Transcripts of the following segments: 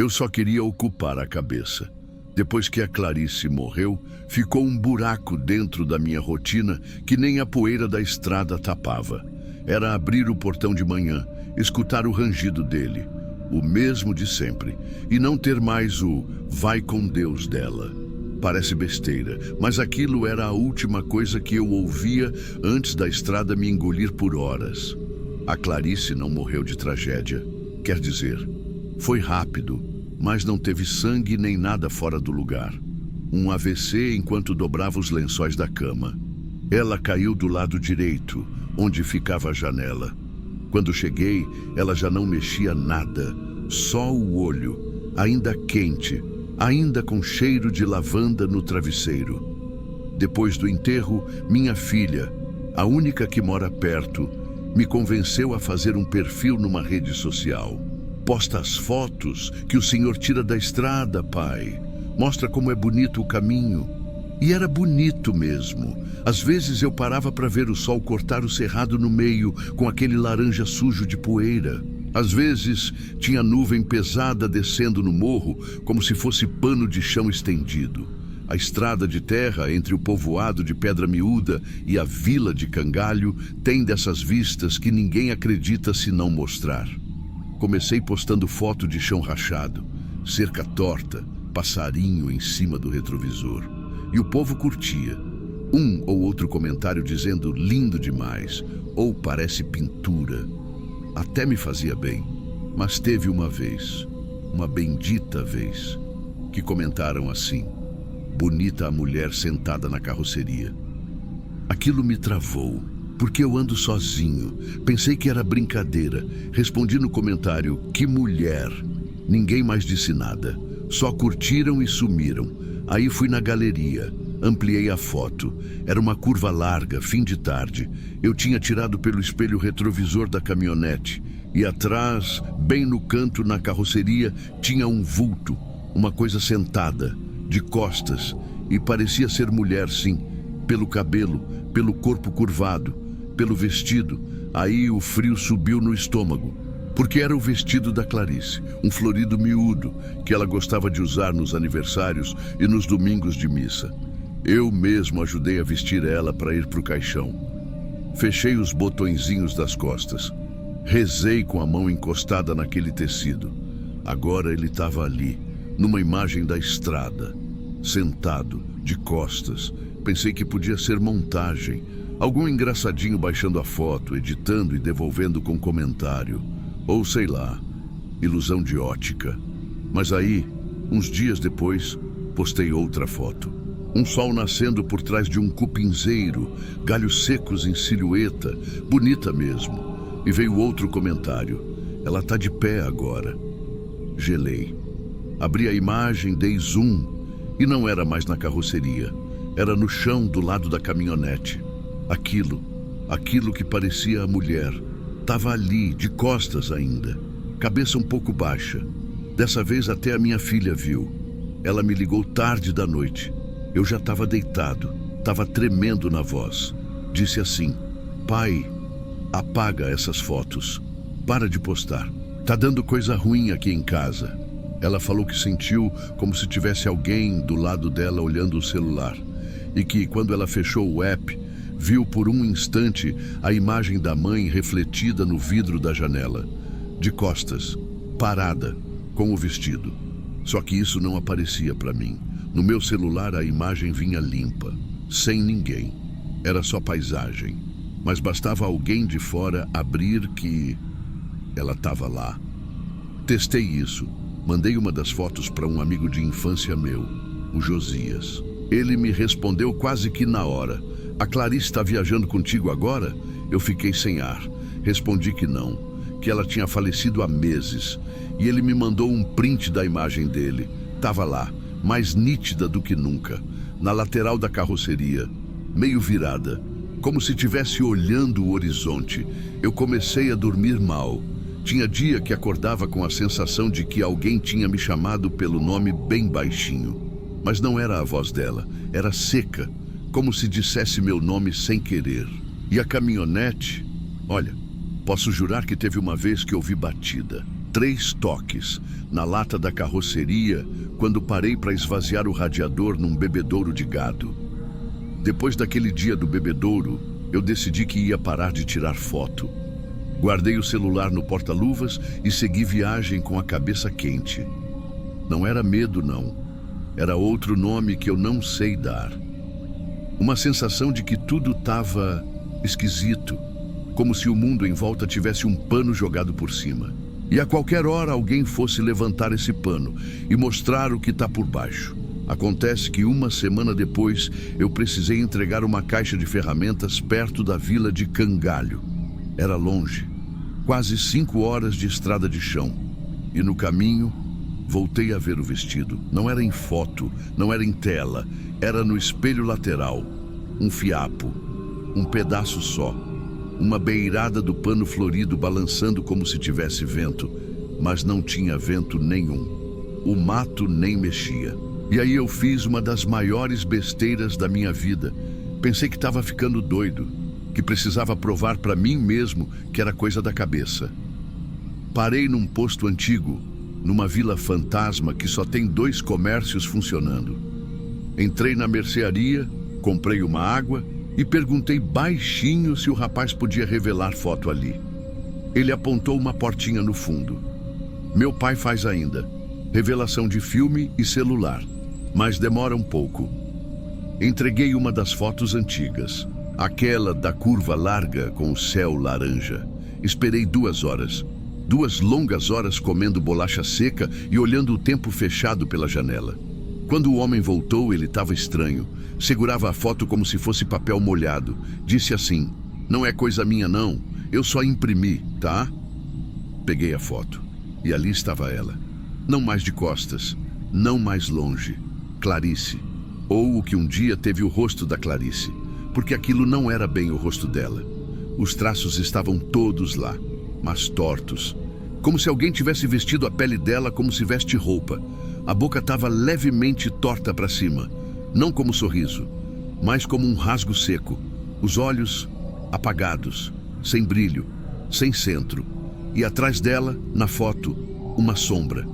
Eu só queria ocupar a cabeça. Depois que a Clarice morreu, ficou um buraco dentro da minha rotina que nem a poeira da estrada tapava. Era abrir o portão de manhã, escutar o rangido dele, o mesmo de sempre, e não ter mais o "vai com Deus" dela. Parece besteira, mas aquilo era a última coisa que eu ouvia antes da estrada me engolir por horas. A Clarice não morreu de tragédia. Quer dizer, foi rápido, mas não teve sangue nem nada fora do lugar. Um AVC enquanto dobrava os lençóis da cama. Ela caiu do lado direito, onde ficava a janela. Quando cheguei, ela já não mexia nada, só o olho, ainda quente, ainda com cheiro de lavanda no travesseiro. Depois do enterro, minha filha, a única que mora perto, me convenceu a fazer um perfil numa rede social. Posta as fotos que o senhor tira da estrada, pai. Mostra como é bonito o caminho. E era bonito mesmo. Às vezes eu parava para ver o sol cortar o cerrado no meio com aquele laranja sujo de poeira. Às vezes tinha nuvem pesada descendo no morro como se fosse pano de chão estendido. A estrada de terra entre o povoado de Pedra Miúda e a vila de Cangalho tem dessas vistas que ninguém acredita se não mostrar. Comecei postando foto de chão rachado, cerca torta, passarinho em cima do retrovisor. E o povo curtia. Um ou outro comentário dizendo lindo demais, ou parece pintura. Até me fazia bem. Mas teve uma vez, uma bendita vez, que comentaram assim: bonita a mulher sentada na carroceria. Aquilo me travou. Porque eu ando sozinho. Pensei que era brincadeira. Respondi no comentário: que mulher. Ninguém mais disse nada. Só curtiram e sumiram. Aí fui na galeria. Ampliei a foto. Era uma curva larga, fim de tarde. Eu tinha tirado pelo espelho retrovisor da caminhonete. E atrás, bem no canto na carroceria, tinha um vulto. Uma coisa sentada, de costas. E parecia ser mulher, sim. Pelo cabelo, pelo corpo curvado, pelo vestido. Aí o frio subiu no estômago, porque era o vestido da Clarice, um florido miúdo que ela gostava de usar nos aniversários e nos domingos de missa. Eu mesmo ajudei a vestir ela para ir para o caixão. Fechei os botõezinhos das costas. Rezei com a mão encostada naquele tecido. Agora ele estava ali, numa imagem da estrada, sentado, de costas. Pensei que podia ser montagem. Algum engraçadinho baixando a foto, editando e devolvendo com comentário. Ou sei lá, ilusão de ótica. Mas aí, uns dias depois, postei outra foto. Um sol nascendo por trás de um cupinzeiro, galhos secos em silhueta, bonita mesmo. E veio outro comentário. Ela tá de pé agora. Gelei. Abri a imagem, dei zoom, e não era mais na carroceria. Era no chão do lado da caminhonete. Aquilo que parecia a mulher, estava ali, de costas ainda, cabeça um pouco baixa. Dessa vez até a minha filha viu. Ela me ligou tarde da noite. Eu já estava deitado, estava tremendo na voz. Disse assim: pai, apaga essas fotos, para de postar. Tá dando coisa ruim aqui em casa. Ela falou que sentiu como se tivesse alguém do lado dela olhando o celular. E que, quando ela fechou o app, viu por um instante a imagem da mãe refletida no vidro da janela, de costas, parada, com o vestido. Só que isso não aparecia para mim. No meu celular a imagem vinha limpa, sem ninguém. Era só paisagem. Mas bastava alguém de fora abrir que ela estava lá. Testei isso. Mandei uma das fotos para um amigo de infância meu, o Josias. Ele me respondeu quase que na hora: a Clarice está viajando contigo agora? Eu fiquei sem ar. Respondi que não, que ela tinha falecido há meses. E ele me mandou um print da imagem dele. Tava lá, mais nítida do que nunca, na lateral da carroceria, meio virada, como se estivesse olhando o horizonte. Eu comecei a dormir mal. Tinha dia que acordava com a sensação de que alguém tinha me chamado pelo nome bem baixinho. Mas não era a voz dela, era seca, como se dissesse meu nome sem querer. E a caminhonete, olha, posso jurar que teve uma vez que ouvi batida. 3 toques na lata da carroceria quando parei para esvaziar o radiador num bebedouro de gado. Depois daquele dia do bebedouro, eu decidi que ia parar de tirar foto. Guardei o celular no porta-luvas e segui viagem com a cabeça quente. Não era medo, não. Era outro nome que eu não sei dar. Uma sensação de que tudo estava esquisito, como se o mundo em volta tivesse um pano jogado por cima. E a qualquer hora alguém fosse levantar esse pano e mostrar o que está por baixo. Acontece que 1 semana depois eu precisei entregar uma caixa de ferramentas perto da vila de Cangalho. Era longe, quase 5 horas de estrada de chão. E no caminho, voltei a ver o vestido. Não era em foto, não era em tela, era no espelho lateral. Um fiapo, um pedaço só. Uma beirada do pano florido balançando como se tivesse vento, mas não tinha vento nenhum. O mato nem mexia. E aí eu fiz uma das maiores besteiras da minha vida. Pensei que estava ficando doido, que precisava provar para mim mesmo que era coisa da cabeça. Parei num posto antigo, numa vila fantasma que só tem 2 comércios funcionando. Entrei na mercearia, comprei uma água e perguntei baixinho se o rapaz podia revelar foto ali. Ele apontou uma portinha no fundo. Meu pai faz ainda. Revelação de filme e celular. Mas demora um pouco. Entreguei uma das fotos antigas. Aquela da curva larga com o céu laranja. Esperei 2 horas. 2 longas horas comendo bolacha seca e olhando o tempo fechado pela janela. Quando o homem voltou, ele estava estranho. Segurava a foto como se fosse papel molhado. Disse assim: "Não é coisa minha não, eu só imprimi, tá?" Peguei a foto e ali estava ela. Não mais de costas, não mais longe. Clarice. Ou o que um dia teve o rosto da Clarice. Porque aquilo não era bem o rosto dela. Os traços estavam todos lá, mas tortos. Como se alguém tivesse vestido a pele dela como se veste roupa. A boca estava levemente torta para cima. Não como sorriso, mas como um rasgo seco. Os olhos apagados, sem brilho, sem centro. E atrás dela, na foto, uma sombra.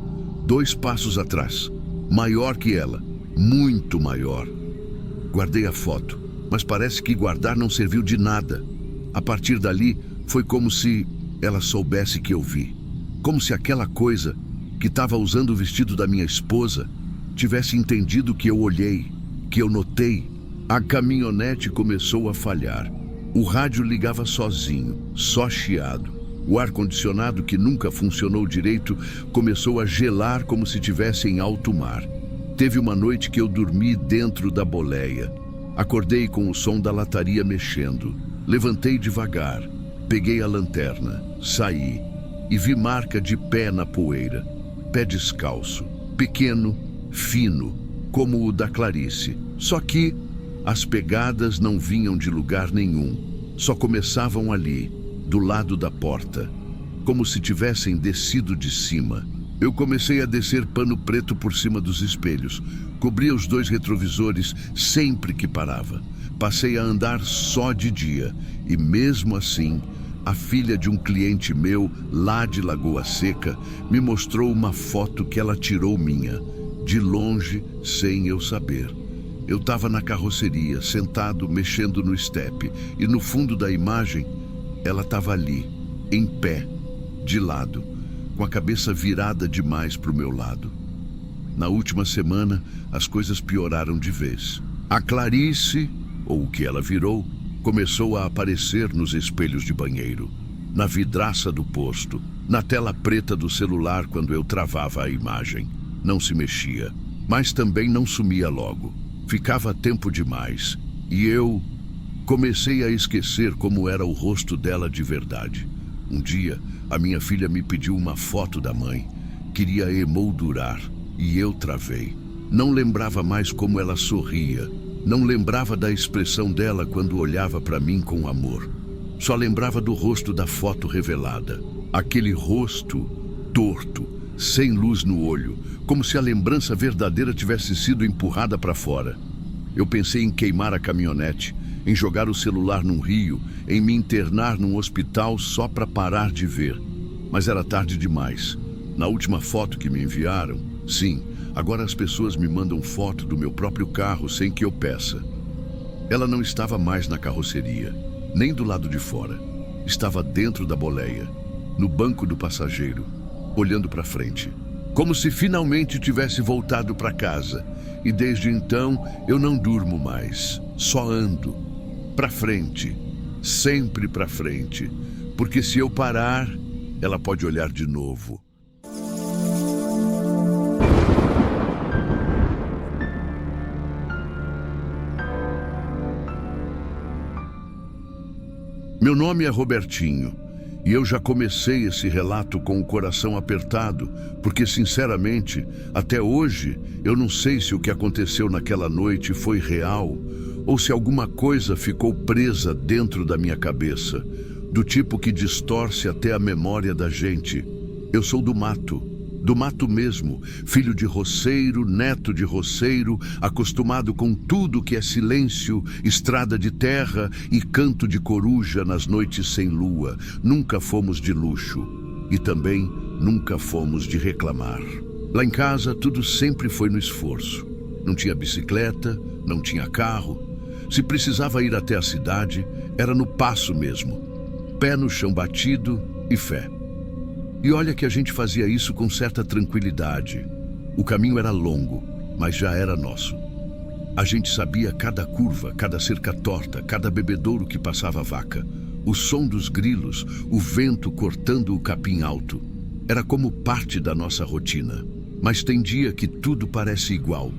2 passos atrás, maior que ela, muito maior. Guardei a foto, mas parece que guardar não serviu de nada. A partir dali, foi como se ela soubesse que eu vi. Como se aquela coisa que estava usando o vestido da minha esposa tivesse entendido que eu olhei, que eu notei. A caminhonete começou a falhar. O rádio ligava sozinho, só chiado. O ar-condicionado, que nunca funcionou direito, começou a gelar como se estivesse em alto mar. Teve uma noite que eu dormi dentro da boleia. Acordei com o som da lataria mexendo. Levantei devagar, peguei a lanterna, saí e vi marca de pé na poeira. Pé descalço, pequeno, fino, como o da Clarice. Só que as pegadas não vinham de lugar nenhum. Só começavam ali, do lado da porta, como se tivessem descido de cima. Eu comecei a descer pano preto por cima dos espelhos. Cobria os 2 retrovisores sempre que parava. Passei a andar só de dia. E mesmo assim, a filha de um cliente meu, lá de Lagoa Seca, me mostrou uma foto que ela tirou minha, de longe, sem eu saber. Eu estava na carroceria, sentado, mexendo no estepe, e no fundo da imagem, ela estava ali, em pé, de lado, com a cabeça virada demais para o meu lado. Na última semana, as coisas pioraram de vez. A Clarice, ou o que ela virou, começou a aparecer nos espelhos de banheiro, na vidraça do posto, na tela preta do celular quando eu travava a imagem. Não se mexia, mas também não sumia logo. Ficava tempo demais, e eu comecei a esquecer como era o rosto dela de verdade. Um dia, a minha filha me pediu uma foto da mãe. Queria emoldurar, e eu travei. Não lembrava mais como ela sorria. Não lembrava da expressão dela quando olhava para mim com amor. Só lembrava do rosto da foto revelada. Aquele rosto torto, sem luz no olho, como se a lembrança verdadeira tivesse sido empurrada para fora. Eu pensei em queimar a caminhonete, em jogar o celular num rio, em me internar num hospital só para parar de ver. Mas era tarde demais. Na última foto que me enviaram, sim, agora as pessoas me mandam foto do meu próprio carro sem que eu peça. Ela não estava mais na carroceria, nem do lado de fora. Estava dentro da boleia, no banco do passageiro, olhando para frente, como se finalmente tivesse voltado para casa. E desde então eu não durmo mais, só ando para frente, sempre para frente, porque se eu parar, ela pode olhar de novo. Meu nome é Robertinho e eu já comecei esse relato com o coração apertado, porque sinceramente, até hoje, eu não sei se o que aconteceu naquela noite foi real ou se alguma coisa ficou presa dentro da minha cabeça, do tipo que distorce até a memória da gente. Eu sou do mato mesmo, filho de roceiro, neto de roceiro, acostumado com tudo que é silêncio, estrada de terra e canto de coruja nas noites sem lua. Nunca fomos de luxo e também nunca fomos de reclamar. Lá em casa tudo sempre foi no esforço. Não tinha bicicleta, não tinha carro. Se precisava ir até a cidade, era no passo mesmo. Pé no chão batido e fé. E olha que a gente fazia isso com certa tranquilidade. O caminho era longo, mas já era nosso. A gente sabia cada curva, cada cerca torta, cada bebedouro que passava a vaca, o som dos grilos, o vento cortando o capim alto. Era como parte da nossa rotina. Mas tem dia que tudo parece igual.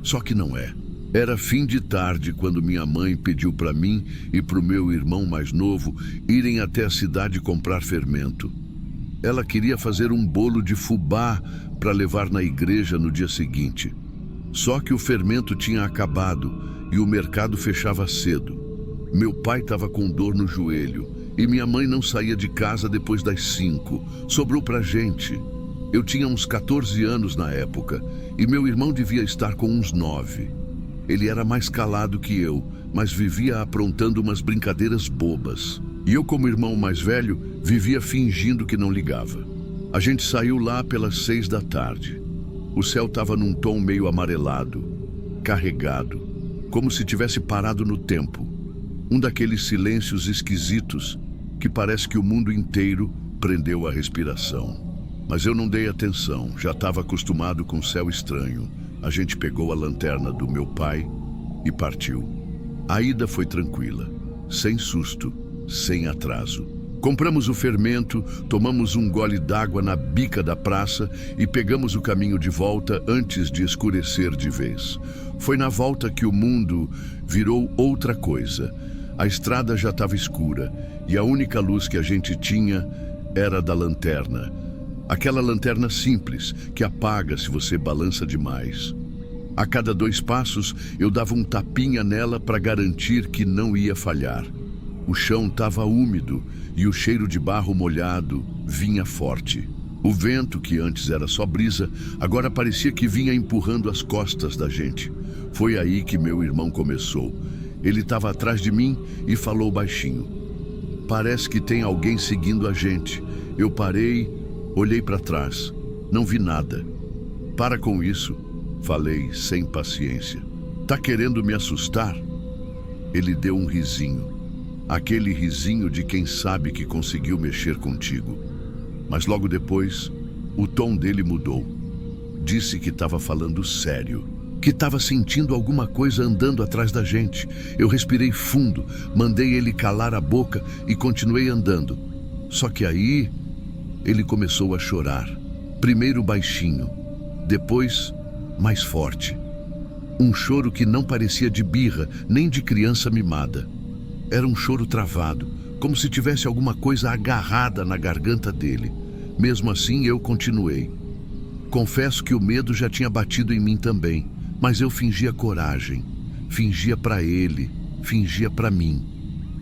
Só que não é. Era fim de tarde quando minha mãe pediu para mim e para o meu irmão mais novo irem até a cidade comprar fermento. Ela queria fazer um bolo de fubá para levar na igreja no dia seguinte. Só que o fermento tinha acabado e o mercado fechava cedo. Meu pai estava com dor no joelho e minha mãe não saía de casa depois das 5. Sobrou pra gente. Eu tinha uns 14 anos na época e meu irmão devia estar com uns 9. Ele era mais calado que eu, mas vivia aprontando umas brincadeiras bobas. E eu, como irmão mais velho, vivia fingindo que não ligava. A gente saiu lá pelas 6 da tarde. O céu estava num tom meio amarelado, carregado, como se tivesse parado no tempo. Um daqueles silêncios esquisitos que parece que o mundo inteiro prendeu a respiração. Mas eu não dei atenção, já estava acostumado com o céu estranho. A gente pegou a lanterna do meu pai e partiu. A ida foi tranquila, sem susto, sem atraso. Compramos o fermento, tomamos um gole d'água na bica da praça e pegamos o caminho de volta antes de escurecer de vez. Foi na volta que o mundo virou outra coisa. A estrada já estava escura e a única luz que a gente tinha era da lanterna. Aquela lanterna simples que apaga se você balança demais. A cada 2 passos eu dava um tapinha nela para garantir que não ia falhar. O chão estava úmido e o cheiro de barro molhado vinha forte. O vento, que antes era só brisa, agora parecia que vinha empurrando as costas da gente. Foi aí que meu irmão começou. Ele estava atrás de mim e falou baixinho: "Parece que tem alguém seguindo a gente." Eu parei, olhei para trás. Não vi nada. "Para com isso", falei sem paciência. "Tá querendo me assustar?" Ele deu um risinho. Aquele risinho de quem sabe que conseguiu mexer contigo. Mas logo depois, o tom dele mudou. Disse que estava falando sério, que estava sentindo alguma coisa andando atrás da gente. Eu respirei fundo, mandei ele calar a boca e continuei andando. Só que aí, ele começou a chorar. Primeiro baixinho, depois mais forte. Um choro que não parecia de birra, nem de criança mimada. Era um choro travado, como se tivesse alguma coisa agarrada na garganta dele. Mesmo assim, eu continuei. Confesso que o medo já tinha batido em mim também, mas eu fingia coragem. Fingia para ele, fingia para mim.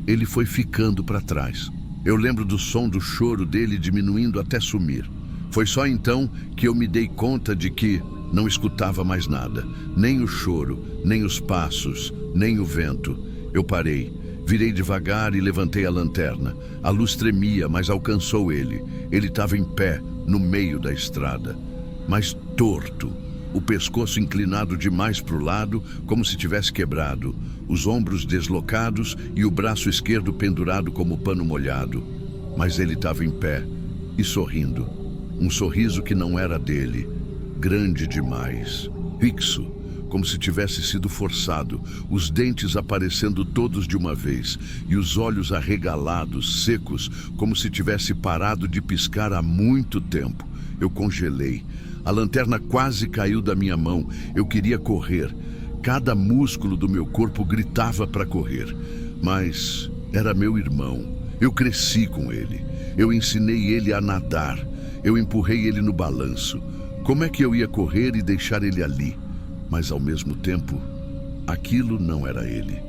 Ele foi ficando para trás. Eu lembro do som do choro dele diminuindo até sumir. Foi só então que eu me dei conta de que não escutava mais nada. Nem o choro, nem os passos, nem o vento. Eu parei. Virei devagar e levantei a lanterna. A luz tremia, mas alcançou ele. Ele estava em pé, no meio da estrada, mas torto, o pescoço inclinado demais para o lado, como se tivesse quebrado, os ombros deslocados e o braço esquerdo pendurado como pano molhado. Mas ele estava em pé e sorrindo. Um sorriso que não era dele, grande demais, fixo, como se tivesse sido forçado, os dentes aparecendo todos de uma vez e os olhos arregalados, secos, como se tivesse parado de piscar há muito tempo. Eu congelei. A lanterna quase caiu da minha mão. Eu queria correr. Cada músculo do meu corpo gritava para correr. Mas era meu irmão. Eu cresci com ele. Eu ensinei ele a nadar. Eu empurrei ele no balanço. Como é que eu ia correr e deixar ele ali? Mas ao mesmo tempo, aquilo não era ele.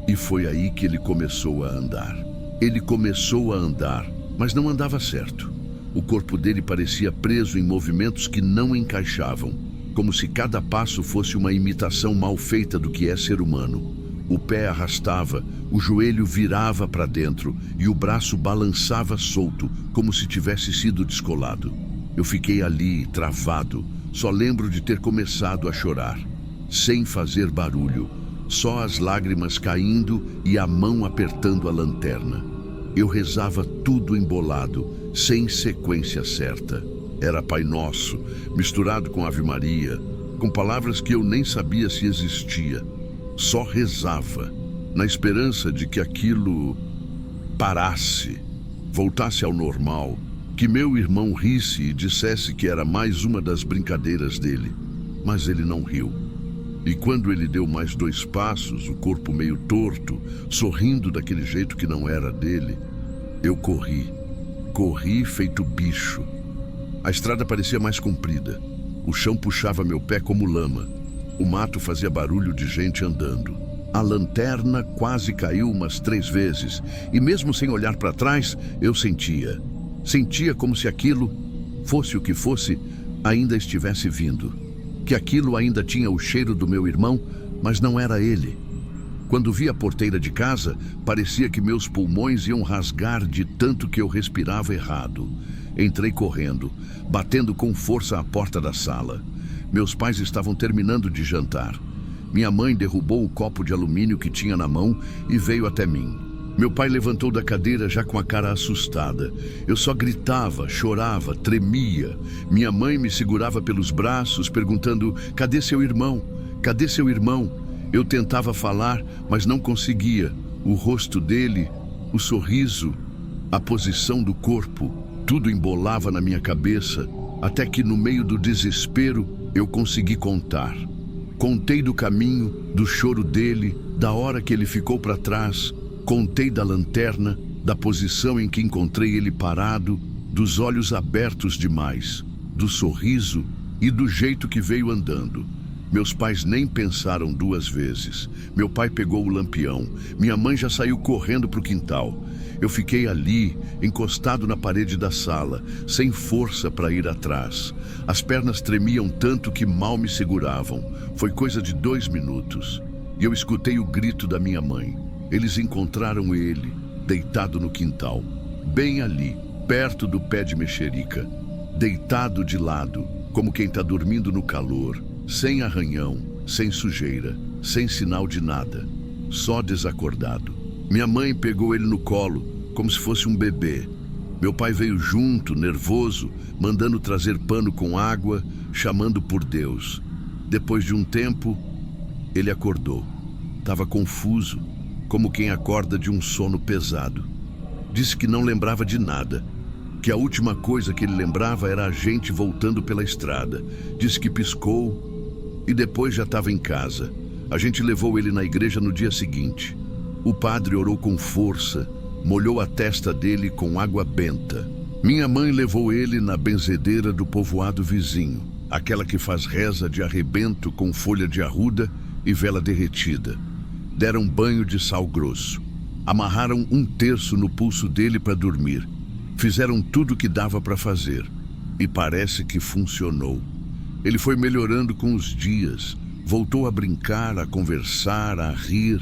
E foi aí que ele começou a andar. Ele começou a andar, mas não andava certo. O corpo dele parecia preso em movimentos que não encaixavam, como se cada passo fosse uma imitação mal feita do que é ser humano. O pé arrastava, o joelho virava para dentro e o braço balançava solto, como se tivesse sido descolado. Eu fiquei ali, travado. Só lembro de ter começado a chorar, sem fazer barulho, só as lágrimas caindo e a mão apertando a lanterna. Eu rezava tudo embolado, sem sequência certa. Era Pai Nosso, misturado com Ave Maria, com palavras que eu nem sabia se existia. Só rezava, na esperança de que aquilo parasse, voltasse ao normal, que meu irmão risse e dissesse que era mais uma das brincadeiras dele. Mas ele não riu. E quando ele deu mais 2 passos, o corpo meio torto, sorrindo daquele jeito que não era dele, eu corri. Corri feito bicho. A estrada parecia mais comprida. O chão puxava meu pé como lama. O mato fazia barulho de gente andando. A lanterna quase caiu umas 3 vezes. E mesmo sem olhar para trás, eu sentia. Sentia como se aquilo, fosse o que fosse, ainda estivesse vindo. Que aquilo ainda tinha o cheiro do meu irmão, mas não era ele. Quando vi a porteira de casa, parecia que meus pulmões iam rasgar de tanto que eu respirava errado. Entrei correndo, batendo com força à porta da sala. Meus pais estavam terminando de jantar. Minha mãe derrubou o copo de alumínio que tinha na mão e veio até mim. Meu pai levantou da cadeira já com a cara assustada. Eu só gritava, chorava, tremia. Minha mãe me segurava pelos braços, perguntando: cadê seu irmão? Cadê seu irmão? Eu tentava falar, mas não conseguia. O rosto dele, o sorriso, a posição do corpo, tudo embolava na minha cabeça, até que no meio do desespero eu consegui contar. Contei do caminho, do choro dele, da hora que ele ficou para trás. Contei da lanterna, da posição em que encontrei ele parado, dos olhos abertos demais, do sorriso e do jeito que veio andando. Meus pais nem pensaram 2 vezes. Meu pai pegou o lampião. Minha mãe já saiu correndo para o quintal. Eu fiquei ali, encostado na parede da sala, sem força para ir atrás. As pernas tremiam tanto que mal me seguravam. Foi coisa de 2 minutos. E eu escutei o grito da minha mãe. Eles encontraram ele, deitado no quintal, bem ali, perto do pé de mexerica, deitado de lado, como quem está dormindo no calor, sem arranhão, sem sujeira, sem sinal de nada, só desacordado. Minha mãe pegou ele no colo, como se fosse um bebê. Meu pai veio junto, nervoso, mandando trazer pano com água, chamando por Deus. Depois de um tempo, ele acordou. Estava confuso, como quem acorda de um sono pesado. Disse que não lembrava de nada, que a última coisa que ele lembrava era a gente voltando pela estrada. Disse que piscou e depois já estava em casa. A gente levou ele na igreja no dia seguinte. O padre orou com força, molhou a testa dele com água benta. Minha mãe levou ele na benzedeira do povoado vizinho, aquela que faz reza de arrebento com folha de arruda e vela derretida. Deram banho de sal grosso. Amarraram 1/3 no pulso dele para dormir. Fizeram tudo o que dava para fazer. E parece que funcionou. Ele foi melhorando com os dias. Voltou a brincar, a conversar, a rir.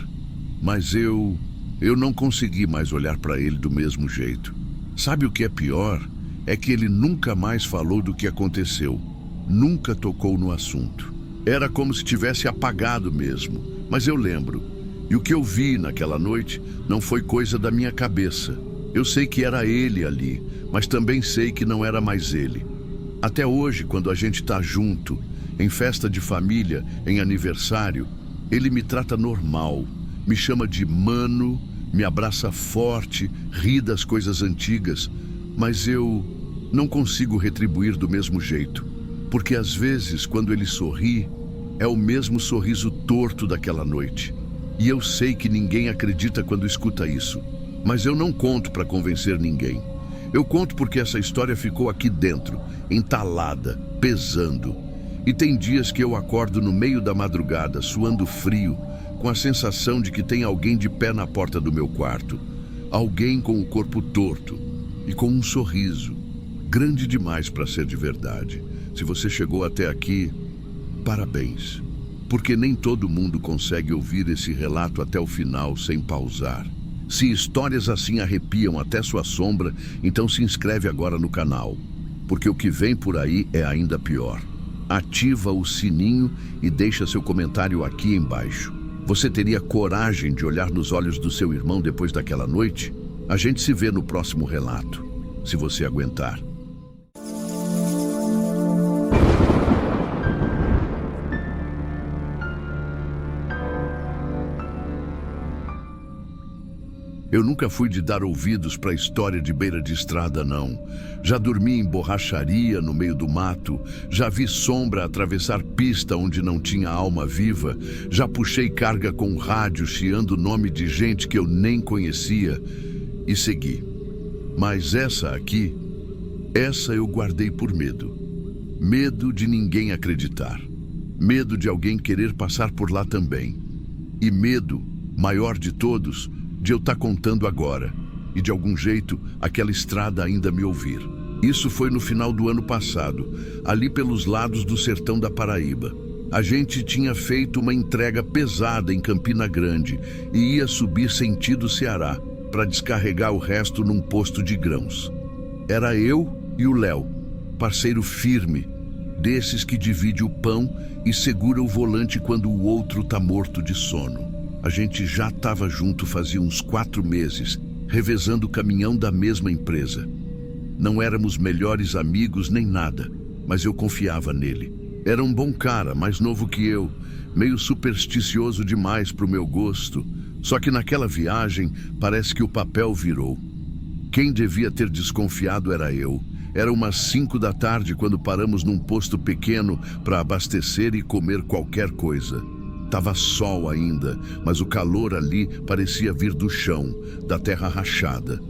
Mas eu Eu não consegui mais olhar para ele do mesmo jeito. Sabe o que é pior? É que ele nunca mais falou do que aconteceu. Nunca tocou no assunto. Era como se tivesse apagado mesmo, mas eu lembro. E o que eu vi naquela noite não foi coisa da minha cabeça. Eu sei que era ele ali, mas também sei que não era mais ele. Até hoje, quando a gente tá junto, em festa de família, em aniversário, ele me trata normal, me chama de mano, me abraça forte, ri das coisas antigas, mas eu não consigo retribuir do mesmo jeito, porque às vezes, quando ele sorri, é o mesmo sorriso torto daquela noite. E eu sei que ninguém acredita quando escuta isso, mas eu não conto para convencer ninguém. Eu conto porque essa história ficou aqui dentro, entalada, pesando. E tem dias que eu acordo no meio da madrugada, suando frio, com a sensação de que tem alguém de pé na porta do meu quarto. Alguém com o corpo torto e com um sorriso, grande demais para ser de verdade. Se você chegou até aqui, parabéns. Porque nem todo mundo consegue ouvir esse relato até o final sem pausar. Se histórias assim arrepiam até sua sombra, então se inscreve agora no canal, porque o que vem por aí é ainda pior. Ativa o sininho e deixa seu comentário aqui embaixo. Você teria coragem de olhar nos olhos do seu irmão depois daquela noite? A gente se vê no próximo relato, se você aguentar. Eu nunca fui de dar ouvidos para a história de beira de estrada, não. Já dormi em borracharia no meio do mato, já vi sombra atravessar pista onde não tinha alma viva, já puxei carga com rádio chiando o nome de gente que eu nem conhecia e segui. Mas essa aqui, essa eu guardei por medo. Medo de ninguém acreditar. Medo de alguém querer passar por lá também. E medo, maior de todos, de eu estar contando agora, e de algum jeito aquela estrada ainda me ouvir. Isso foi no final do ano passado, ali pelos lados do sertão da Paraíba. A gente tinha feito uma entrega pesada em Campina Grande e ia subir sentido Ceará, para descarregar o resto num posto de grãos. Era eu e o Léo, parceiro firme, desses que divide o pão e segura o volante quando o outro tá morto de sono. A gente já estava junto fazia uns 4 meses, revezando o caminhão da mesma empresa. Não éramos melhores amigos nem nada, mas eu confiava nele. Era um bom cara, mais novo que eu, meio supersticioso demais pro meu gosto. Só que naquela viagem, parece que o papel virou. Quem devia ter desconfiado era eu. Era umas 5 da tarde quando paramos num posto pequeno para abastecer e comer qualquer coisa. Tava sol ainda, mas o calor ali parecia vir do chão, da terra rachada.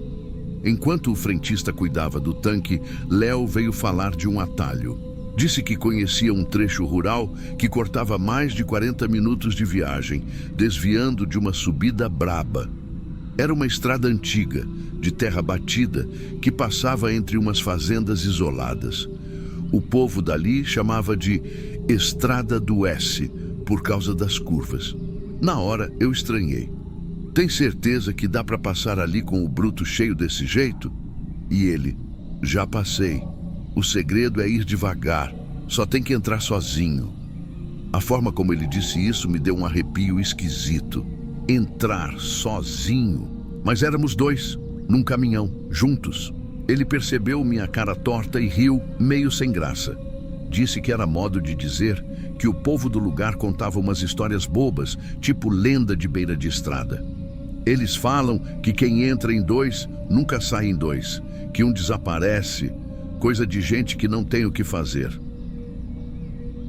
Enquanto o frentista cuidava do tanque, Léo veio falar de um atalho. Disse que conhecia um trecho rural que cortava mais de 40 minutos de viagem, desviando de uma subida braba. Era uma estrada antiga, de terra batida, que passava entre umas fazendas isoladas. O povo dali chamava de Estrada do S, por causa das curvas. Na hora, eu estranhei. Tem certeza que dá para passar ali com o bruto cheio desse jeito? E ele, já passei. O segredo é ir devagar, só tem que entrar sozinho. A forma como ele disse isso me deu um arrepio esquisito. Entrar sozinho. Mas éramos 2, num caminhão, juntos. Ele percebeu minha cara torta e riu, meio sem graça. Disse que era modo de dizer que o povo do lugar contava umas histórias bobas, tipo lenda de beira de estrada. Eles falam que quem entra em 2 nunca sai em 2, que um desaparece, coisa de gente que não tem o que fazer.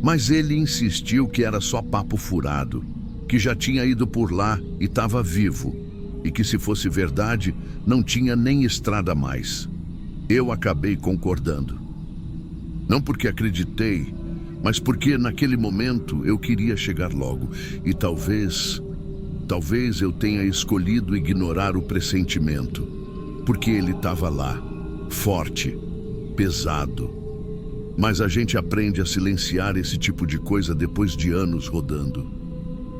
Mas ele insistiu que era só papo furado, que já tinha ido por lá e estava vivo, e que se fosse verdade, não tinha nem estrada mais. Eu acabei concordando. Não porque acreditei, mas porque naquele momento eu queria chegar logo. E talvez eu tenha escolhido ignorar o pressentimento, porque ele estava lá, forte, pesado. Mas a gente aprende a silenciar esse tipo de coisa depois de anos rodando.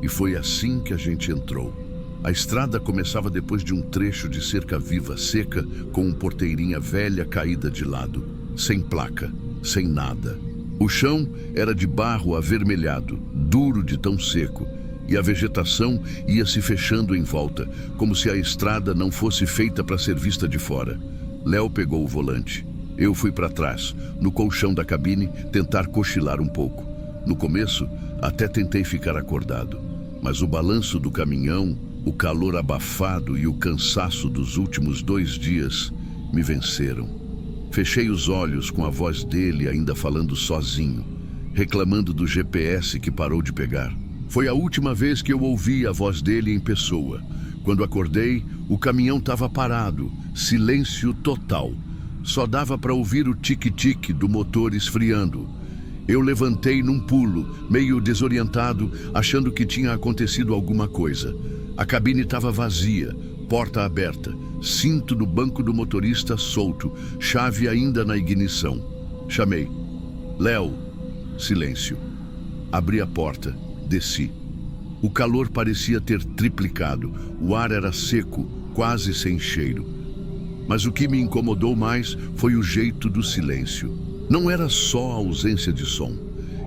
E foi assim que a gente entrou. A estrada começava depois de um trecho de cerca viva seca, com uma porteirinha velha caída de lado, sem placa, sem nada. O chão era de barro avermelhado, duro de tão seco, e a vegetação ia se fechando em volta, como se a estrada não fosse feita para ser vista de fora. Léo pegou o volante. Eu fui para trás, no colchão da cabine, tentar cochilar um pouco. No começo, até tentei ficar acordado, mas o balanço do caminhão, o calor abafado e o cansaço dos últimos 2 dias me venceram. Fechei os olhos com a voz dele ainda falando sozinho, reclamando do GPS que parou de pegar. Foi a última vez que eu ouvi a voz dele em pessoa. Quando acordei, o caminhão estava parado, silêncio total. Só dava para ouvir o tique-tique do motor esfriando. Eu levantei num pulo, meio desorientado, achando que tinha acontecido alguma coisa. A cabine estava vazia, porta aberta, cinto no banco do motorista solto, chave ainda na ignição. Chamei. Léo. Silêncio. Abri a porta, desci. O calor parecia ter triplicado, o ar era seco, quase sem cheiro. Mas o que me incomodou mais foi o jeito do silêncio. Não era só a ausência de som.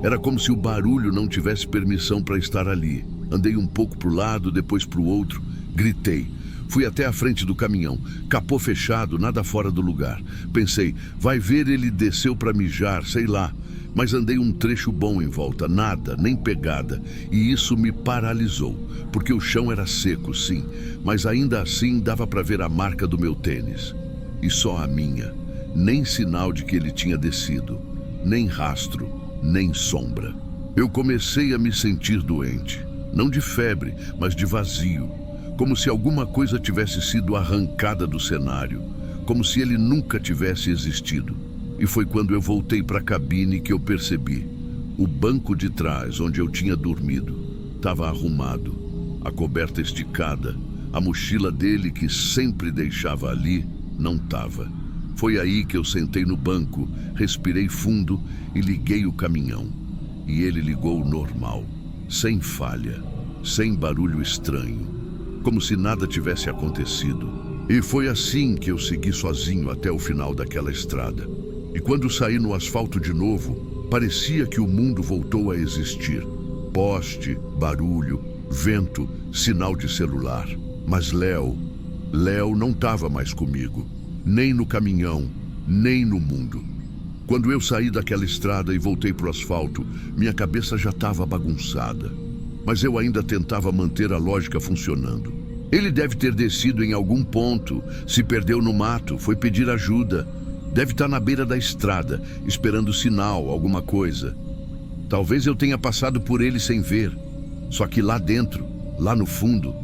Era como se o barulho não tivesse permissão para estar ali. Andei um pouco para o lado, depois para o outro. Gritei. Fui até a frente do caminhão. Capô fechado, nada fora do lugar. Pensei, vai ver ele desceu para mijar, sei lá. Mas andei um trecho bom em volta, nada, nem pegada. E isso me paralisou, porque o chão era seco, sim. Mas ainda assim dava para ver a marca do meu tênis. E só a minha. Nem sinal de que ele tinha descido. Nem rastro, nem sombra. Eu comecei a me sentir doente. Não de febre, mas de vazio. Como se alguma coisa tivesse sido arrancada do cenário. Como se ele nunca tivesse existido. E foi quando eu voltei para a cabine que eu percebi. O banco de trás, onde eu tinha dormido, estava arrumado. A coberta esticada. A mochila dele, que sempre deixava ali, não estava. Foi aí que eu sentei no banco, respirei fundo e liguei o caminhão. E ele ligou normal. Sem falha, sem barulho estranho, como se nada tivesse acontecido. E foi assim que eu segui sozinho até o final daquela estrada. E quando saí no asfalto de novo, parecia que o mundo voltou a existir. Poste, barulho, vento, sinal de celular. Mas Léo não estava mais comigo, nem no caminhão, nem no mundo. Quando eu saí daquela estrada e voltei para o asfalto, minha cabeça já estava bagunçada. Mas eu ainda tentava manter a lógica funcionando. Ele deve ter descido em algum ponto, se perdeu no mato, foi pedir ajuda. Deve estar na beira da estrada, esperando sinal, alguma coisa. Talvez eu tenha passado por ele sem ver. Só que lá dentro, lá no fundo,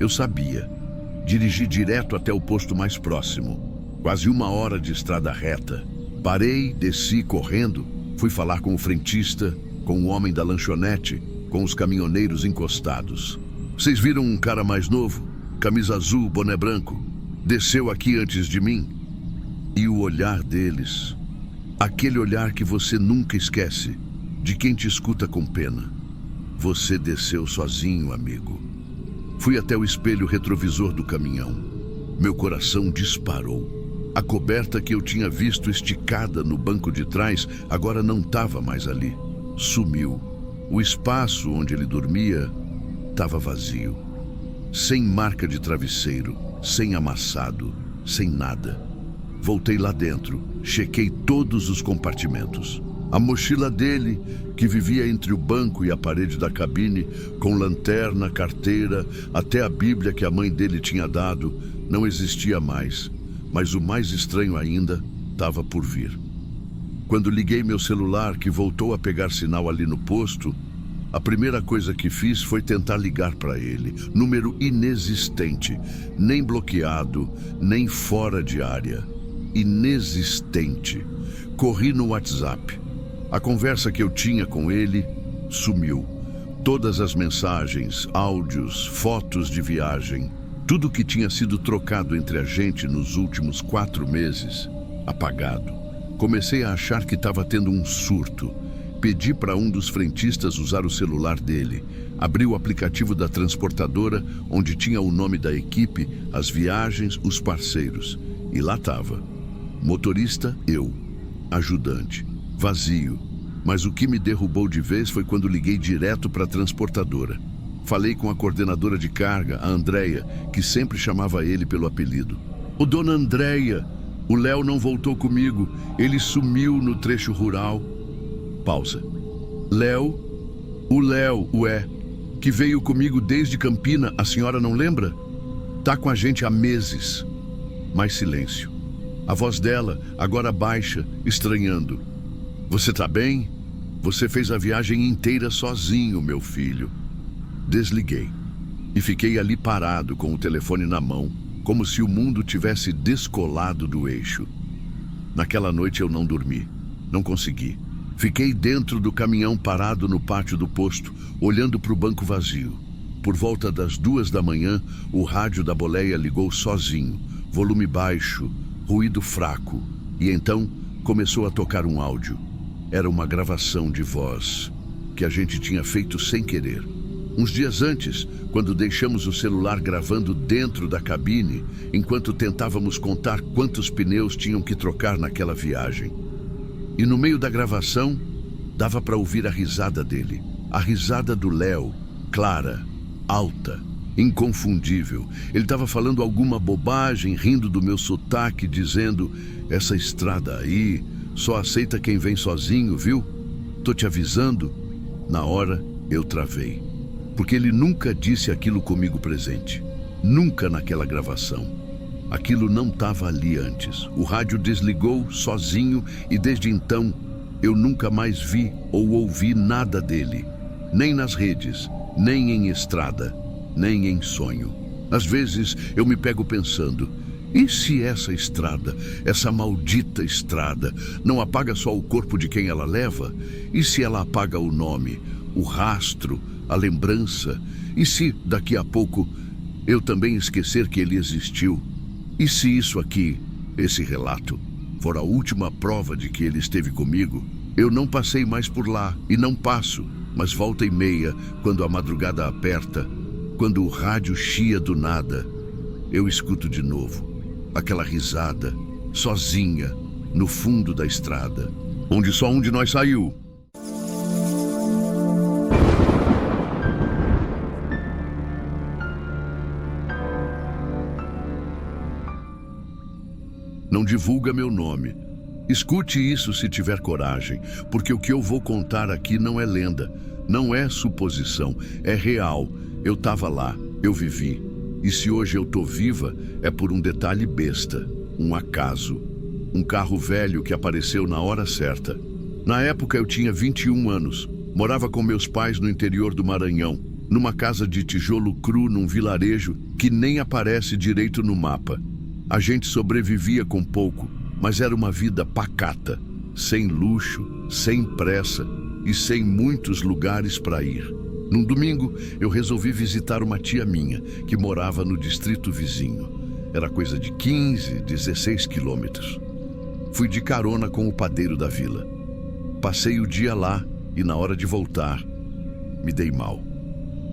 eu sabia. Dirigi direto até o posto mais próximo. Quase 1 hora de estrada reta. Parei, desci correndo, fui falar com o frentista, com o homem da lanchonete, com os caminhoneiros encostados. Vocês viram um cara mais novo? Camisa azul, boné branco. Desceu aqui antes de mim. E o olhar deles, aquele olhar que você nunca esquece, de quem te escuta com pena. Você desceu sozinho, amigo. Fui até o espelho retrovisor do caminhão. Meu coração disparou. A coberta que eu tinha visto esticada no banco de trás agora não estava mais ali. Sumiu. O espaço onde ele dormia estava vazio. Sem marca de travesseiro, sem amassado, sem nada. Voltei lá dentro, chequei todos os compartimentos. A mochila dele, que vivia entre o banco e a parede da cabine, com lanterna, carteira, até a Bíblia que a mãe dele tinha dado, não existia mais. Mas o mais estranho ainda estava por vir. Quando liguei meu celular, que voltou a pegar sinal ali no posto, a primeira coisa que fiz foi tentar ligar para ele. Número inexistente, nem bloqueado, nem fora de área. Inexistente. Corri no WhatsApp. A conversa que eu tinha com ele sumiu. Todas as mensagens, áudios, fotos de viagem, tudo que tinha sido trocado entre a gente nos últimos 4 meses, apagado. Comecei a achar que estava tendo um surto. Pedi para um dos frentistas usar o celular dele. Abri o aplicativo da transportadora, onde tinha o nome da equipe, as viagens, os parceiros. E lá estava. Motorista, eu. Ajudante. Vazio. Mas o que me derrubou de vez foi quando liguei direto para a transportadora. Falei com a coordenadora de carga, a Andréia, que sempre chamava ele pelo apelido. Ô, dona Andréia, o Léo não voltou comigo. Ele sumiu no trecho rural. Pausa. Léo? O Léo, que veio comigo desde Campina, a senhora não lembra? Tá com a gente há meses. Mais silêncio. A voz dela, agora baixa, estranhando. Você tá bem? Você fez a viagem inteira sozinho, meu filho. Desliguei. E fiquei ali parado com o telefone na mão, como se o mundo tivesse descolado do eixo. Naquela noite eu não dormi. Não consegui. Fiquei dentro do caminhão parado no pátio do posto, olhando para o banco vazio. Por volta das 2 da manhã, o rádio da boleia ligou sozinho, volume baixo, ruído fraco, e então começou a tocar um áudio. Era uma gravação de voz que a gente tinha feito sem querer. Uns dias antes, quando deixamos o celular gravando dentro da cabine, enquanto tentávamos contar quantos pneus tinham que trocar naquela viagem. E no meio da gravação, dava para ouvir a risada dele. A risada do Léo, clara, alta, inconfundível. Ele estava falando alguma bobagem, rindo do meu sotaque, dizendo: essa estrada aí só aceita quem vem sozinho, viu? Tô te avisando. Na hora, eu travei. Porque ele nunca disse aquilo comigo presente. Nunca naquela gravação. Aquilo não estava ali antes. O rádio desligou sozinho e desde então eu nunca mais vi ou ouvi nada dele. Nem nas redes, nem em estrada, nem em sonho. Às vezes eu me pego pensando: e se essa estrada, essa maldita estrada, não apaga só o corpo de quem ela leva? E se ela apaga o nome, o rastro, a lembrança? E se, daqui a pouco, eu também esquecer que ele existiu? E se isso aqui, esse relato, for a última prova de que ele esteve comigo? Eu não passei mais por lá e não passo, mas volta e meia, quando a madrugada aperta, quando o rádio chia do nada, eu escuto de novo aquela risada, sozinha, no fundo da estrada, onde só um de nós saiu. Não divulga meu nome. Escute isso se tiver coragem, porque o que eu vou contar aqui não é lenda, não é suposição, é real. Eu estava lá, eu vivi. E se hoje eu tô viva, é por um detalhe besta, um acaso. Um carro velho que apareceu na hora certa. Na época eu tinha 21 anos, morava com meus pais no interior do Maranhão, numa casa de tijolo cru num vilarejo que nem aparece direito no mapa. A gente sobrevivia com pouco, mas era uma vida pacata, sem luxo, sem pressa e sem muitos lugares para ir. Num domingo, eu resolvi visitar uma tia minha, que morava no distrito vizinho. Era coisa de 15, 16 quilômetros. Fui de carona com o padeiro da vila. Passei o dia lá e na hora de voltar, me dei mal.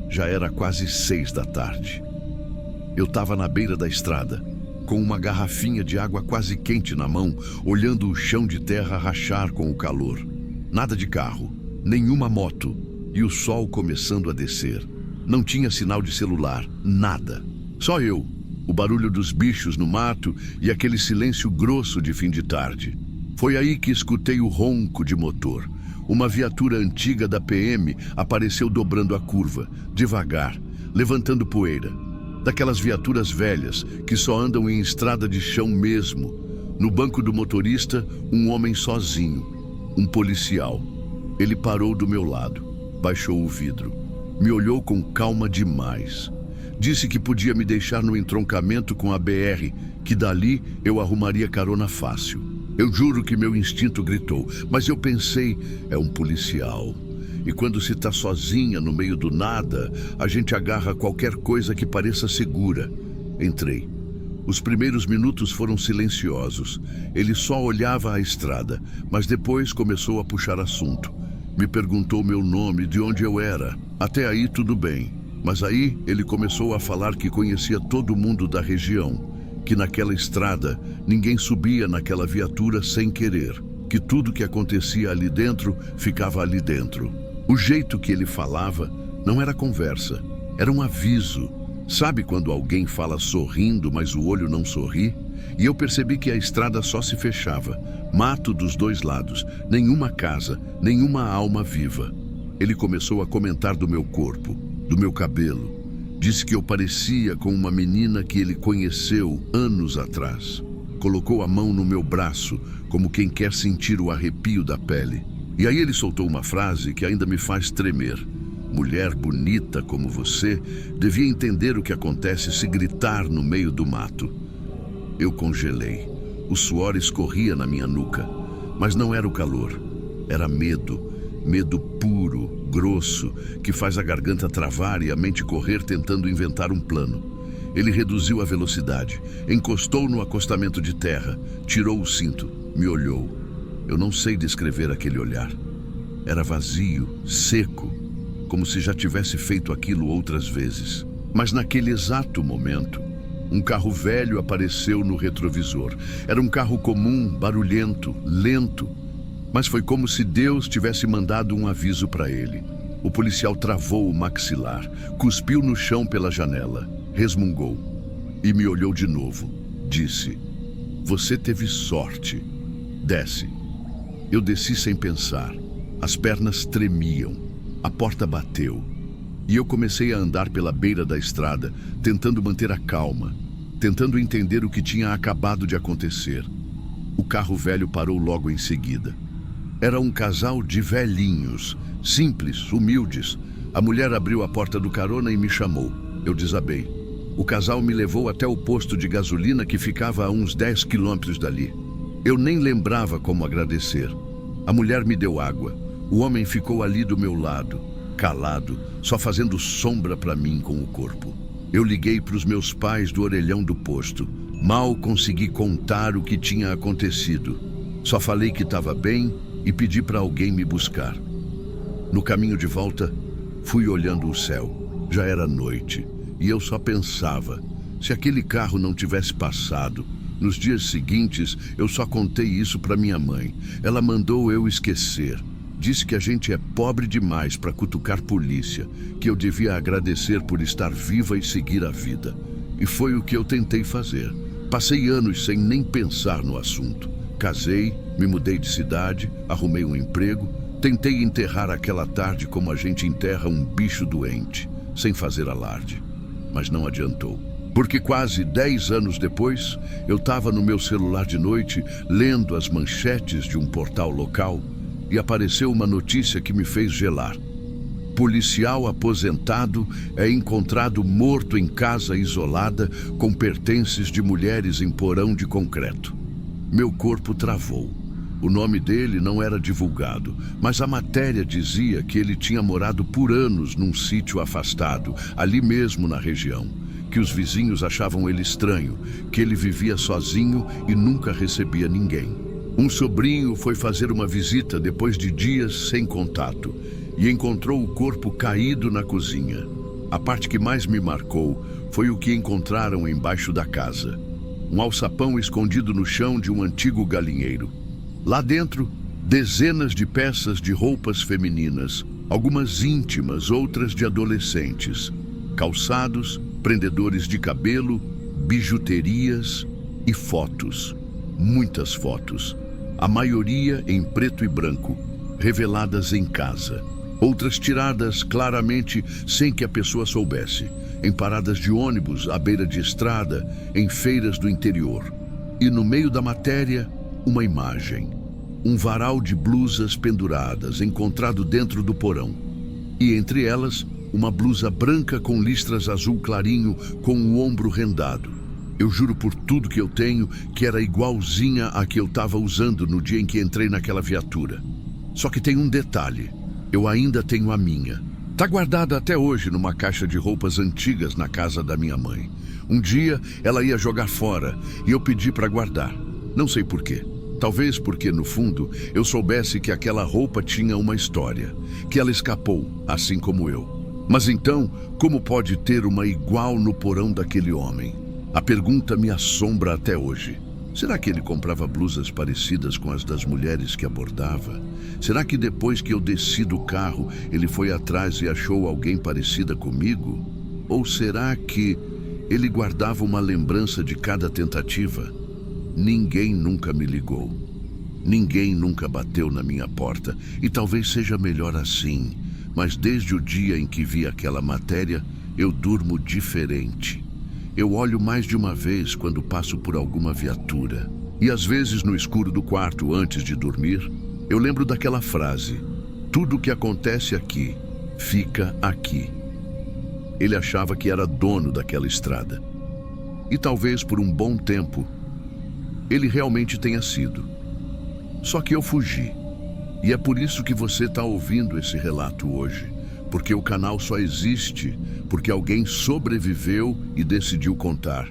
Já era quase 6 da tarde. Eu estava na beira da estrada, com uma garrafinha de água quase quente na mão, olhando o chão de terra rachar com o calor. Nada de carro, nenhuma moto. E o sol começando a descer. Não tinha sinal de celular, nada. Só eu, o barulho dos bichos no mato e aquele silêncio grosso de fim de tarde. Foi aí que escutei o ronco de motor. Uma viatura antiga da PM apareceu dobrando a curva, devagar, levantando poeira. Daquelas viaturas velhas que só andam em estrada de chão mesmo. No banco do motorista, um homem sozinho, um policial. Ele parou do meu lado. Baixou o vidro. Me olhou com calma demais. Disse que podia me deixar no entroncamento com a BR, que dali eu arrumaria carona fácil. Eu juro que meu instinto gritou, mas eu pensei, é um policial. E quando se está sozinha no meio do nada, a gente agarra qualquer coisa que pareça segura. Entrei. Os primeiros minutos foram silenciosos. Ele só olhava a estrada, mas depois começou a puxar assunto. Me perguntou meu nome, de onde eu era. Até aí tudo bem. Mas aí ele começou a falar que conhecia todo mundo da região, que naquela estrada ninguém subia naquela viatura sem querer, que tudo que acontecia ali dentro ficava ali dentro. O jeito que ele falava não era conversa, era um aviso. Sabe quando alguém fala sorrindo, mas o olho não sorri? E eu percebi que a estrada só se fechava, mato dos dois lados, nenhuma casa, nenhuma alma viva. Ele começou a comentar do meu corpo, do meu cabelo. Disse que eu parecia com uma menina que ele conheceu anos atrás. Colocou a mão no meu braço, como quem quer sentir o arrepio da pele. E aí ele soltou uma frase que ainda me faz tremer. Mulher bonita como você devia entender o que acontece se gritar no meio do mato. Eu congelei. O suor escorria na minha nuca. Mas não era o calor. Era medo. Medo puro, grosso, que faz a garganta travar e a mente correr tentando inventar um plano. Ele reduziu a velocidade, encostou no acostamento de terra, tirou o cinto, me olhou. Eu não sei descrever aquele olhar. Era vazio, seco, como se já tivesse feito aquilo outras vezes. Mas naquele exato momento, um carro velho apareceu no retrovisor. Era um carro comum, barulhento, lento. Mas foi como se Deus tivesse mandado um aviso para ele. O policial travou o maxilar, cuspiu no chão pela janela, resmungou e me olhou de novo. Disse: "Você teve sorte. Desce." Eu desci sem pensar. As pernas tremiam. A porta bateu. E eu comecei a andar pela beira da estrada, tentando manter a calma, tentando entender o que tinha acabado de acontecer. O carro velho parou logo em seguida. Era um casal de velhinhos, simples, humildes. A mulher abriu a porta do carona e me chamou. Eu desabei. O casal me levou até o posto de gasolina que ficava a uns 10 quilômetros dali. Eu nem lembrava como agradecer. A mulher me deu água. O homem ficou ali do meu lado, calado, só fazendo sombra para mim com o corpo. Eu liguei para os meus pais do orelhão do posto. Mal consegui contar o que tinha acontecido. Só falei que estava bem e pedi para alguém me buscar. No caminho de volta, fui olhando o céu. Já era noite e eu só pensava, se aquele carro não tivesse passado. Nos dias seguintes, eu só contei isso para minha mãe. Ela mandou eu esquecer. Disse que a gente é pobre demais para cutucar polícia, que eu devia agradecer por estar viva e seguir a vida. E foi o que eu tentei fazer. Passei anos sem nem pensar no assunto. Casei, me mudei de cidade, arrumei um emprego, tentei enterrar aquela tarde como a gente enterra um bicho doente, sem fazer alarde. Mas não adiantou. Porque quase 10 anos depois, eu estava no meu celular de noite, lendo as manchetes de um portal local, e apareceu uma notícia que me fez gelar. Policial aposentado é encontrado morto em casa isolada com pertences de mulheres em porão de concreto. Meu corpo travou. O nome dele não era divulgado, mas a matéria dizia que ele tinha morado por anos num sítio afastado, ali mesmo na região, que os vizinhos achavam ele estranho, que ele vivia sozinho e nunca recebia ninguém. Um sobrinho foi fazer uma visita depois de dias sem contato e encontrou o corpo caído na cozinha. A parte que mais me marcou foi o que encontraram embaixo da casa. Um alçapão escondido no chão de um antigo galinheiro. Lá dentro, dezenas de peças de roupas femininas, algumas íntimas, outras de adolescentes. Calçados, prendedores de cabelo, bijuterias e fotos. Muitas fotos. A maioria em preto e branco, reveladas em casa. Outras tiradas claramente sem que a pessoa soubesse. Em paradas de ônibus, à beira de estrada, em feiras do interior. E no meio da matéria, uma imagem. Um varal de blusas penduradas, encontrado dentro do porão. E entre elas, uma blusa branca com listras azul clarinho, com o ombro rendado. Eu juro por tudo que eu tenho que era igualzinha à que eu estava usando no dia em que entrei naquela viatura. Só que tem um detalhe. Eu ainda tenho a minha. Tá guardada até hoje numa caixa de roupas antigas na casa da minha mãe. Um dia ela ia jogar fora e eu pedi para guardar. Não sei por quê. Talvez porque, no fundo, eu soubesse que aquela roupa tinha uma história, que ela escapou, assim como eu. Mas então, como pode ter uma igual no porão daquele homem? A pergunta me assombra até hoje. Será que ele comprava blusas parecidas com as das mulheres que abordava? Será que depois que eu desci do carro, ele foi atrás e achou alguém parecida comigo? Ou será que ele guardava uma lembrança de cada tentativa? Ninguém nunca me ligou. Ninguém nunca bateu na minha porta. E talvez seja melhor assim. Mas desde o dia em que vi aquela matéria, eu durmo diferente. Eu olho mais de uma vez quando passo por alguma viatura. E às vezes no escuro do quarto, antes de dormir, eu lembro daquela frase: tudo o que acontece aqui, fica aqui. Ele achava que era dono daquela estrada. E talvez por um bom tempo, ele realmente tenha sido. Só que eu fugi. E é por isso que você está ouvindo esse relato hoje. Porque o canal só existe porque alguém sobreviveu e decidiu contar.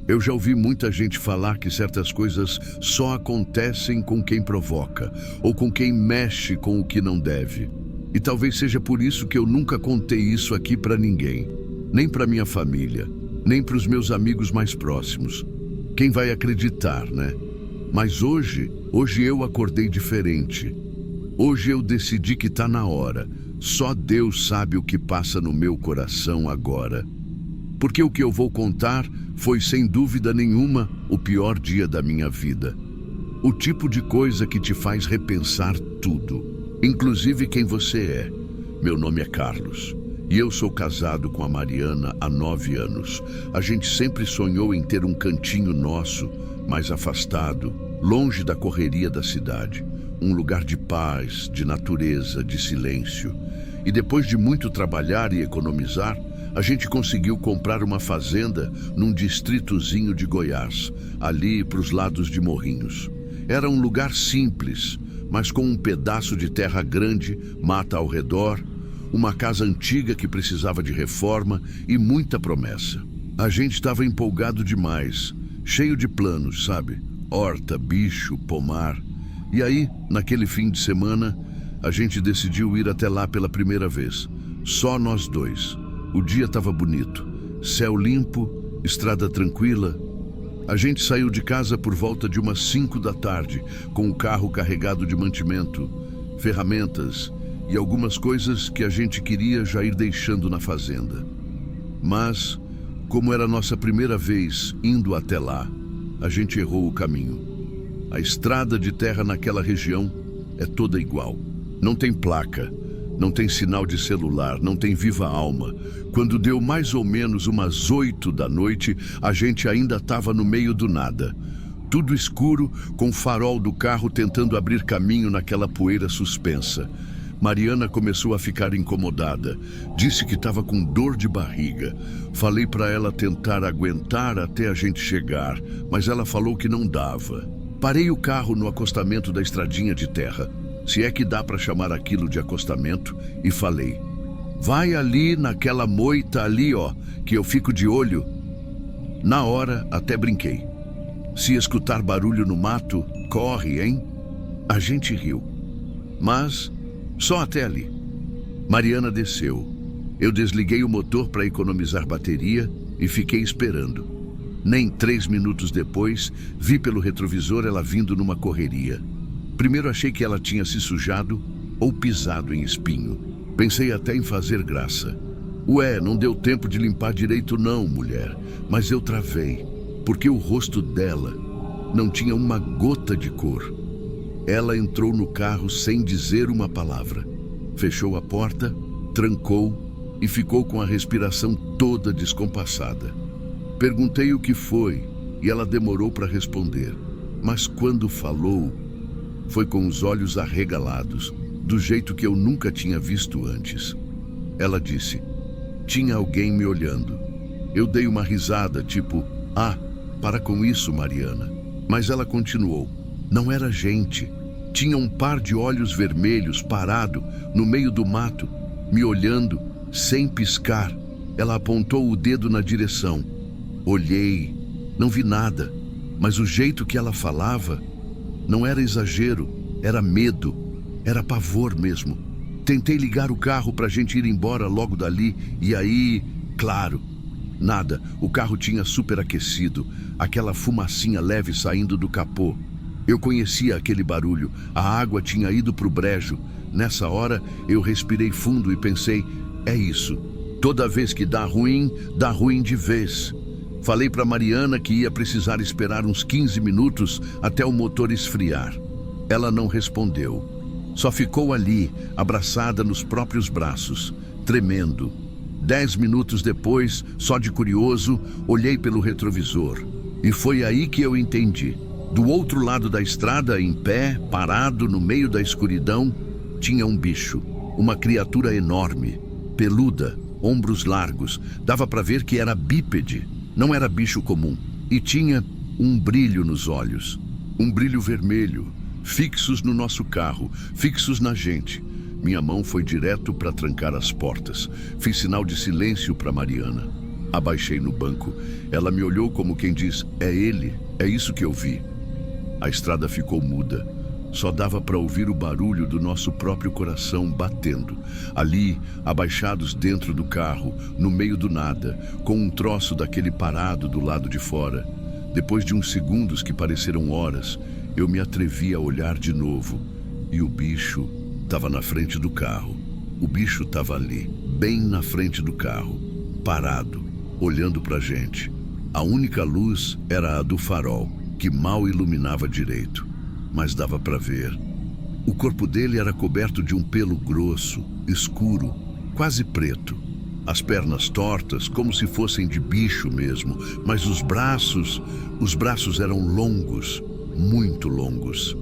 Eu já ouvi muita gente falar que certas coisas só acontecem com quem provoca, ou com quem mexe com o que não deve. E talvez seja por isso que eu nunca contei isso aqui para ninguém, nem para minha família, nem para os meus amigos mais próximos. Quem vai acreditar, né? Mas hoje eu acordei diferente. Hoje eu decidi que tá na hora. Só Deus sabe o que passa no meu coração agora. Porque o que eu vou contar foi, sem dúvida nenhuma, o pior dia da minha vida. O tipo de coisa que te faz repensar tudo, inclusive quem você é. Meu nome é Carlos e eu sou casado com a Mariana há 9 anos. A gente sempre sonhou em ter um cantinho nosso, mais afastado, longe da correria da cidade. Um lugar de paz, de natureza, de silêncio. E depois de muito trabalhar e economizar, a gente conseguiu comprar uma fazenda num distritozinho de Goiás, ali para os lados de Morrinhos. Era um lugar simples, mas com um pedaço de terra grande, mata ao redor, uma casa antiga que precisava de reforma e muita promessa. A gente estava empolgado demais, cheio de planos, sabe? Horta, bicho, pomar. E aí, naquele fim de semana, a gente decidiu ir até lá pela primeira vez. Só nós dois. O dia estava bonito, céu limpo, estrada tranquila. A gente saiu de casa por volta de umas 5 da tarde, com o carro carregado de mantimento, ferramentas e algumas coisas que a gente queria já ir deixando na fazenda. Mas, como era a nossa primeira vez indo até lá, a gente errou o caminho. A estrada de terra naquela região é toda igual. Não tem placa. Não tem sinal de celular, não tem viva alma. Quando deu mais ou menos umas 8 da noite, a gente ainda estava no meio do nada. Tudo escuro, com o farol do carro tentando abrir caminho naquela poeira suspensa. Mariana começou a ficar incomodada. Disse que estava com dor de barriga. Falei para ela tentar aguentar até a gente chegar, mas ela falou que não dava. Parei o carro no acostamento da estradinha de terra, se é que dá para chamar aquilo de acostamento, e falei: vai ali naquela moita ali, ó, que eu fico de olho. Na hora, até brinquei. Se escutar barulho no mato, corre, hein? A gente riu. Mas só até ali. Mariana desceu. Eu desliguei o motor para economizar bateria e fiquei esperando. Nem 3 minutos depois, vi pelo retrovisor ela vindo numa correria. Primeiro achei que ela tinha se sujado ou pisado em espinho. Pensei até em fazer graça. Ué, não deu tempo de limpar direito não, mulher. Mas eu travei, porque o rosto dela não tinha uma gota de cor. Ela entrou no carro sem dizer uma palavra. Fechou a porta, trancou e ficou com a respiração toda descompassada. Perguntei o que foi e ela demorou para responder. Mas quando falou, foi com os olhos arregalados, do jeito que eu nunca tinha visto antes. Ela disse: tinha alguém me olhando. Eu dei uma risada, tipo: ah, para com isso, Mariana. Mas ela continuou: não era gente. Tinha um par de olhos vermelhos parado no meio do mato me olhando, sem piscar. Ela apontou o dedo na direção. Olhei, não vi nada, mas o jeito que ela falava não era exagero, era medo, era pavor mesmo. Tentei ligar o carro para a gente ir embora logo dali, e aí, claro, nada. O carro tinha superaquecido, aquela fumacinha leve saindo do capô. Eu conhecia aquele barulho, a água tinha ido para o brejo. Nessa hora, eu respirei fundo e pensei, é isso. Toda vez que dá ruim de vez. Falei para Mariana que ia precisar esperar uns 15 minutos até o motor esfriar. Ela não respondeu. Só ficou ali, abraçada nos próprios braços, tremendo. 10 minutos depois, só de curioso, olhei pelo retrovisor. E foi aí que eu entendi. Do outro lado da estrada, em pé, parado no meio da escuridão, tinha um bicho. Uma criatura enorme, peluda, ombros largos. Dava para ver que era bípede, não era bicho comum. E tinha um brilho nos olhos. Um brilho vermelho, fixos no nosso carro, fixos na gente. Minha mão foi direto para trancar as portas. Fiz sinal de silêncio para Mariana. Abaixei no banco. Ela me olhou como quem diz, é ele, é isso que eu vi. A estrada ficou muda. Só dava para ouvir o barulho do nosso próprio coração batendo. Ali, abaixados dentro do carro, no meio do nada, com um troço daquele parado do lado de fora. Depois de uns segundos que pareceram horas, eu me atrevi a olhar de novo. E o bicho estava na frente do carro. O bicho estava ali, bem na frente do carro, parado, olhando para a gente. A única luz era a do farol, que mal iluminava direito, mas dava para ver. O corpo dele era coberto de um pelo grosso, escuro, quase preto. As pernas tortas, como se fossem de bicho mesmo, mas os braços eram longos, muito longos.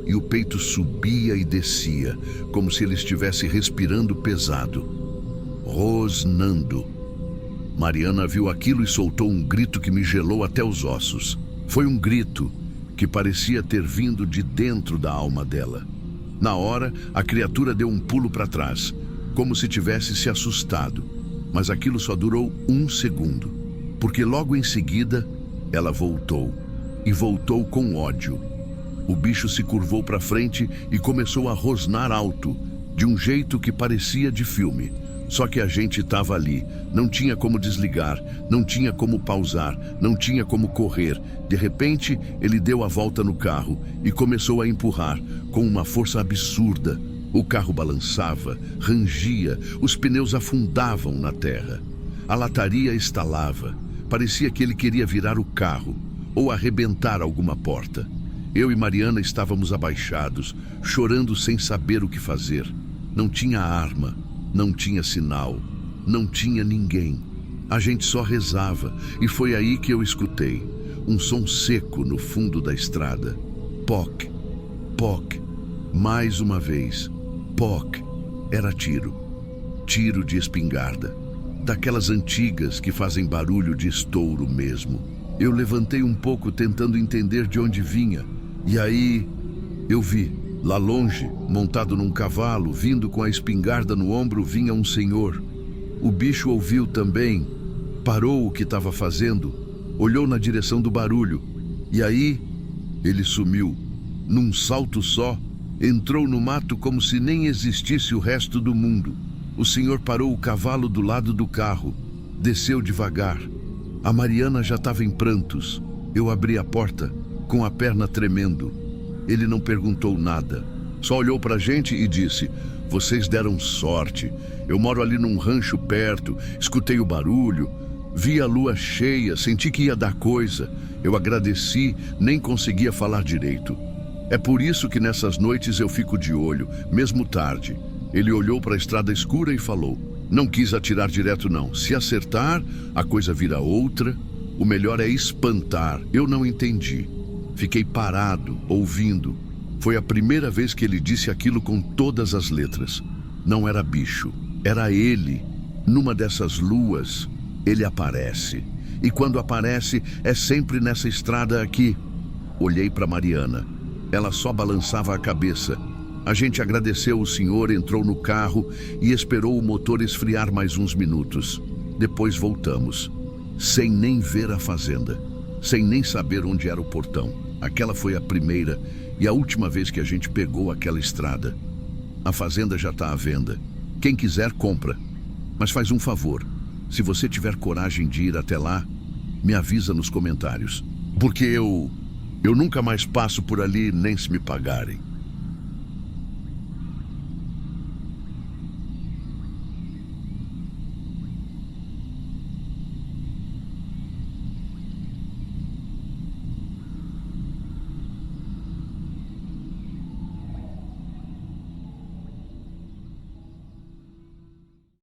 E o peito subia e descia, como se ele estivesse respirando pesado, rosnando. Mariana viu aquilo e soltou um grito que me gelou até os ossos. Foi um grito que parecia ter vindo de dentro da alma dela. Na hora, a criatura deu um pulo para trás, como se tivesse se assustado. Mas aquilo só durou um segundo, porque logo em seguida, ela voltou. E voltou com ódio. O bicho se curvou para frente e começou a rosnar alto, de um jeito que parecia de filme. Só que a gente estava ali, não tinha como desligar, não tinha como pausar, não tinha como correr. De repente, ele deu a volta no carro e começou a empurrar, com uma força absurda. O carro balançava, rangia, os pneus afundavam na terra. A lataria estalava, parecia que ele queria virar o carro ou arrebentar alguma porta. Eu e Mariana estávamos abaixados, chorando sem saber o que fazer. Não tinha arma. Não tinha sinal, não tinha ninguém. A gente só rezava e foi aí que eu escutei um som seco no fundo da estrada. Poc, poc, mais uma vez. Poc, era tiro. Tiro de espingarda, daquelas antigas que fazem barulho de estouro mesmo. Eu levantei um pouco tentando entender de onde vinha e aí eu vi. Lá longe, montado num cavalo, vindo com a espingarda no ombro, vinha um senhor. O bicho ouviu também, parou o que estava fazendo, olhou na direção do barulho. E aí, ele sumiu. Num salto só, entrou no mato como se nem existisse o resto do mundo. O senhor parou o cavalo do lado do carro, desceu devagar. A Mariana já estava em prantos. Eu abri a porta, com a perna tremendo. Ele não perguntou nada, só olhou para a gente e disse, vocês deram sorte, eu moro ali num rancho perto, escutei o barulho, vi a lua cheia, senti que ia dar coisa, eu agradeci, nem conseguia falar direito. É por isso que nessas noites eu fico de olho, mesmo tarde. Ele olhou para a estrada escura e falou, não quis atirar direto não, se acertar, a coisa vira outra, o melhor é espantar, eu não entendi. Fiquei parado, ouvindo. Foi a primeira vez que ele disse aquilo com todas as letras. Não era bicho, era ele. Numa dessas luas, ele aparece. E quando aparece, é sempre nessa estrada aqui. Olhei para Mariana. Ela só balançava a cabeça. A gente agradeceu o senhor, entrou no carro e esperou o motor esfriar mais uns minutos. Depois voltamos, sem nem ver a fazenda, sem nem saber onde era o portão. Aquela foi a primeira e a última vez que a gente pegou aquela estrada. A fazenda já está à venda. Quem quiser, compra. Mas faz um favor, se você tiver coragem de ir até lá, me avisa nos comentários. Porque eu nunca mais passo por ali nem se me pagarem.